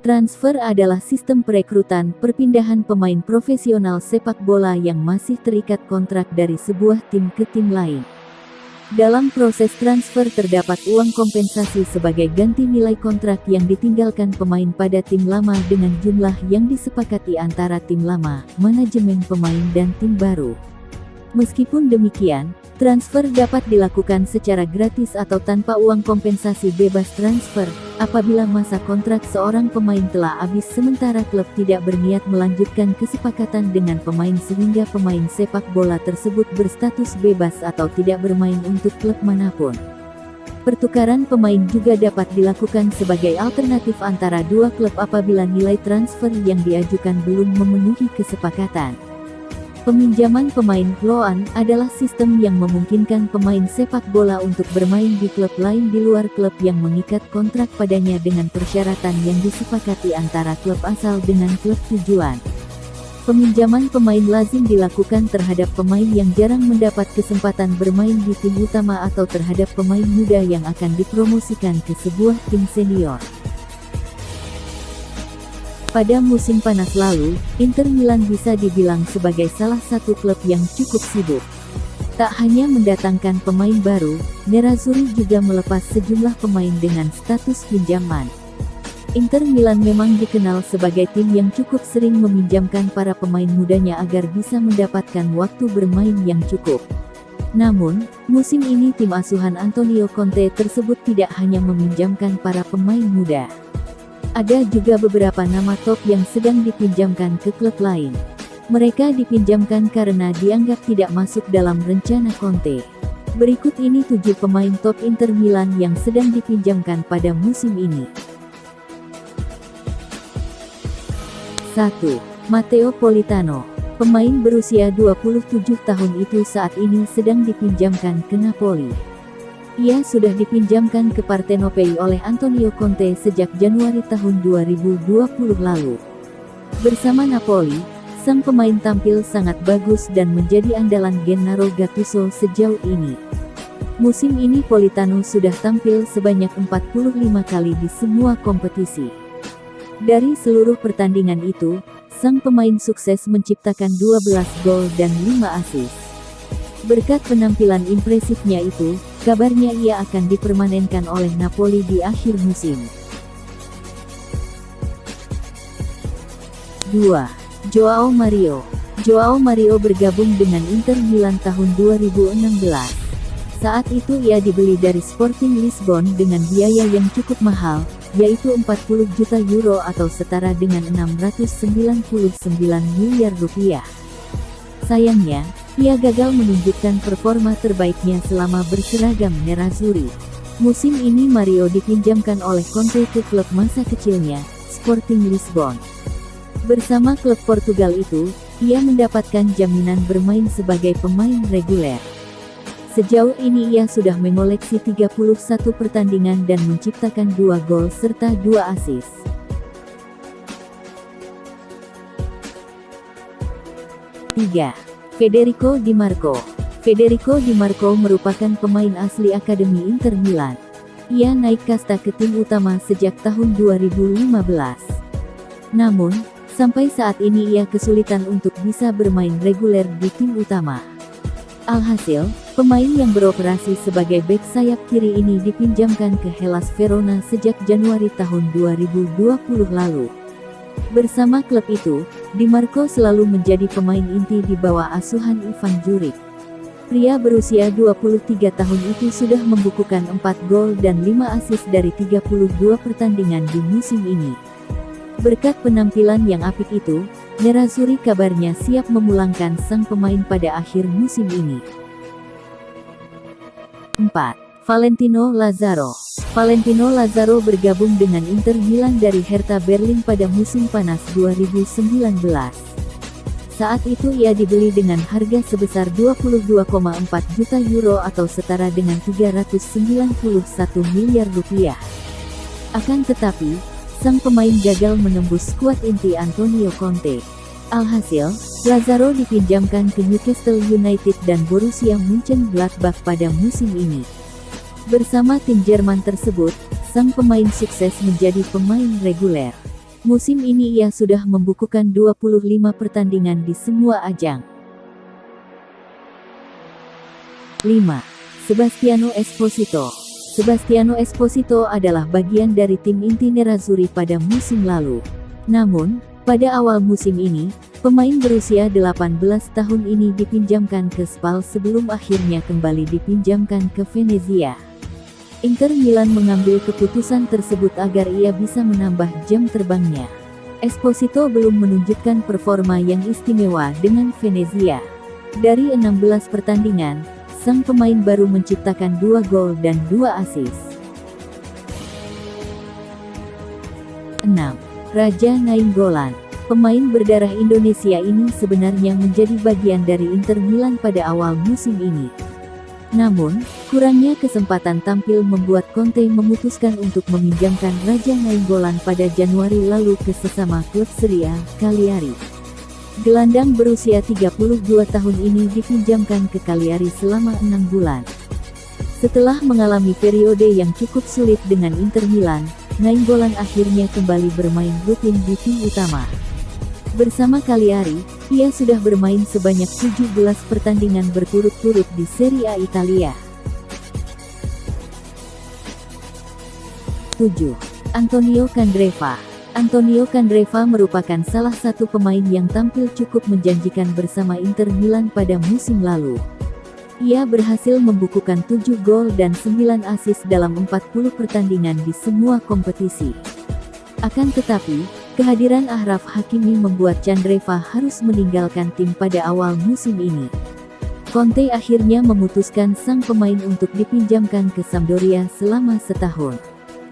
Transfer adalah sistem perekrutan perpindahan pemain profesional sepak bola yang masih terikat kontrak dari sebuah tim ke tim lain. Dalam proses transfer terdapat uang kompensasi sebagai ganti nilai kontrak yang ditinggalkan pemain pada tim lama dengan jumlah yang disepakati antara tim lama, manajemen pemain dan tim baru. Meskipun demikian, transfer dapat dilakukan secara gratis atau tanpa uang kompensasi bebas transfer, apabila masa kontrak seorang pemain telah habis sementara klub tidak berniat melanjutkan kesepakatan dengan pemain sehingga pemain sepak bola tersebut berstatus bebas atau tidak bermain untuk klub manapun. Pertukaran pemain juga dapat dilakukan sebagai alternatif antara dua klub apabila nilai transfer yang diajukan belum memenuhi kesepakatan. Peminjaman pemain loan adalah sistem yang memungkinkan pemain sepak bola untuk bermain di klub lain di luar klub yang mengikat kontrak padanya dengan persyaratan yang disepakati antara klub asal dengan klub tujuan. Peminjaman pemain lazim dilakukan terhadap pemain yang jarang mendapat kesempatan bermain di tim utama atau terhadap pemain muda yang akan dipromosikan ke sebuah tim senior. Pada musim panas lalu, Inter Milan bisa dibilang sebagai salah satu klub yang cukup sibuk. Tak hanya mendatangkan pemain baru, Nerazzurri juga melepas sejumlah pemain dengan status pinjaman. Inter Milan memang dikenal sebagai tim yang cukup sering meminjamkan para pemain mudanya agar bisa mendapatkan waktu bermain yang cukup. Namun, musim ini tim asuhan Antonio Conte tersebut tidak hanya meminjamkan para pemain muda. Ada juga beberapa nama top yang sedang dipinjamkan ke klub lain. Mereka dipinjamkan karena dianggap tidak masuk dalam rencana Conte. Berikut ini 7 pemain top Inter Milan yang sedang dipinjamkan pada musim ini. 1. Matteo Politano. Pemain berusia 27 tahun itu saat ini sedang dipinjamkan ke Napoli. Ia sudah dipinjamkan ke Partenopei oleh Antonio Conte sejak Januari tahun 2020 lalu. Bersama Napoli, sang pemain tampil sangat bagus dan menjadi andalan Gennaro Gattuso sejauh ini. Musim ini Politano sudah tampil sebanyak 45 kali di semua kompetisi. Dari seluruh pertandingan itu, sang pemain sukses menciptakan 12 gol dan 5 assist. Berkat penampilan impresifnya itu, kabarnya ia akan dipermanenkan oleh Napoli di akhir musim. 2. Joao Mario. Joao Mario bergabung dengan Inter Milan tahun 2016. Saat itu ia dibeli dari Sporting Lisbon dengan biaya yang cukup mahal, yaitu 40 juta euro atau setara dengan 699 miliar rupiah. Sayangnya, ia gagal menunjukkan performa terbaiknya selama berseragam Nerazzurri. Musim ini Mario dipinjamkan oleh Conte ke klub masa kecilnya, Sporting Lisbon. Bersama klub Portugal itu, ia mendapatkan jaminan bermain sebagai pemain reguler. Sejauh ini ia sudah mengoleksi 31 pertandingan dan menciptakan 2 gol serta 2 assist. 3. Federico Di Marco. Federico Di Marco merupakan pemain asli Akademi Inter Milan. Ia naik kasta ke tim utama sejak tahun 2015. Namun, sampai saat ini ia kesulitan untuk bisa bermain reguler di tim utama. Alhasil, pemain yang beroperasi sebagai bek sayap kiri ini dipinjamkan ke Hellas Verona sejak Januari tahun 2020 lalu. Bersama klub itu, Di Marco selalu menjadi pemain inti di bawah asuhan Ivan Juric. Pria berusia 23 tahun itu sudah membukukan 4 gol dan 5 assist dari 32 pertandingan di musim ini. Berkat penampilan yang apik itu, Nerazzurri kabarnya siap memulangkan sang pemain pada akhir musim ini. 4. Valentino Lazaro. Valentino Lazaro bergabung dengan Inter Milan dari Hertha Berlin pada musim panas 2019. Saat itu ia dibeli dengan harga sebesar 22,4 juta euro atau setara dengan 391 miliar rupiah. Akan tetapi, sang pemain gagal menembus skuad inti Antonio Conte. Alhasil, Lazaro dipinjamkan ke Newcastle United dan Borussia Mönchengladbach pada musim ini. Bersama tim Jerman tersebut, sang pemain sukses menjadi pemain reguler. Musim ini ia sudah membukukan 25 pertandingan di semua ajang. 5. Sebastiano Esposito. Sebastiano Esposito adalah bagian dari tim inti Nerazzurri pada musim lalu. Namun, pada awal musim ini, pemain berusia 18 tahun ini dipinjamkan ke Spal sebelum akhirnya kembali dipinjamkan ke Venezia. Inter Milan mengambil keputusan tersebut agar ia bisa menambah jam terbangnya. Esposito belum menunjukkan performa yang istimewa dengan Venezia. Dari 16 pertandingan, sang pemain baru menciptakan 2 gol dan 2 assist. 6. Raja Nainggolan. Pemain berdarah Indonesia ini sebenarnya menjadi bagian dari Inter Milan pada awal musim ini. Namun, kurangnya kesempatan tampil membuat Conte memutuskan untuk meminjamkan Raja Nainggolan pada Januari lalu ke sesama klub Serie A, Cagliari. Gelandang berusia 32 tahun ini dipinjamkan ke Cagliari selama 6 bulan. Setelah mengalami periode yang cukup sulit dengan Inter Milan, Nainggolan akhirnya kembali bermain rutin di tim utama. Bersama Cagliari, ia sudah bermain sebanyak 17 pertandingan berturut-turut di Serie A Italia. 7. Antonio Candreva. Antonio Candreva merupakan salah satu pemain yang tampil cukup menjanjikan bersama Inter Milan pada musim lalu. Ia berhasil membukukan 7 gol dan 9 assist dalam 40 pertandingan di semua kompetisi. Akan tetapi, kehadiran Achraf Hakimi membuat Candreva harus meninggalkan tim pada awal musim ini. Conte akhirnya memutuskan sang pemain untuk dipinjamkan ke Sampdoria selama setahun.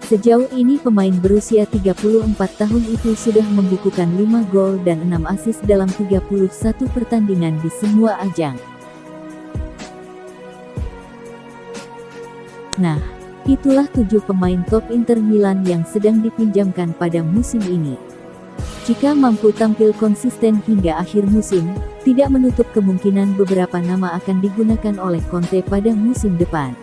Sejauh ini pemain berusia 34 tahun itu sudah membukukan 5 gol dan 6 assist dalam 31 pertandingan di semua ajang. Nah, itulah 7 pemain top Inter Milan yang sedang dipinjamkan pada musim ini. Jika mampu tampil konsisten hingga akhir musim, tidak menutup kemungkinan beberapa nama akan digunakan oleh Conte pada musim depan.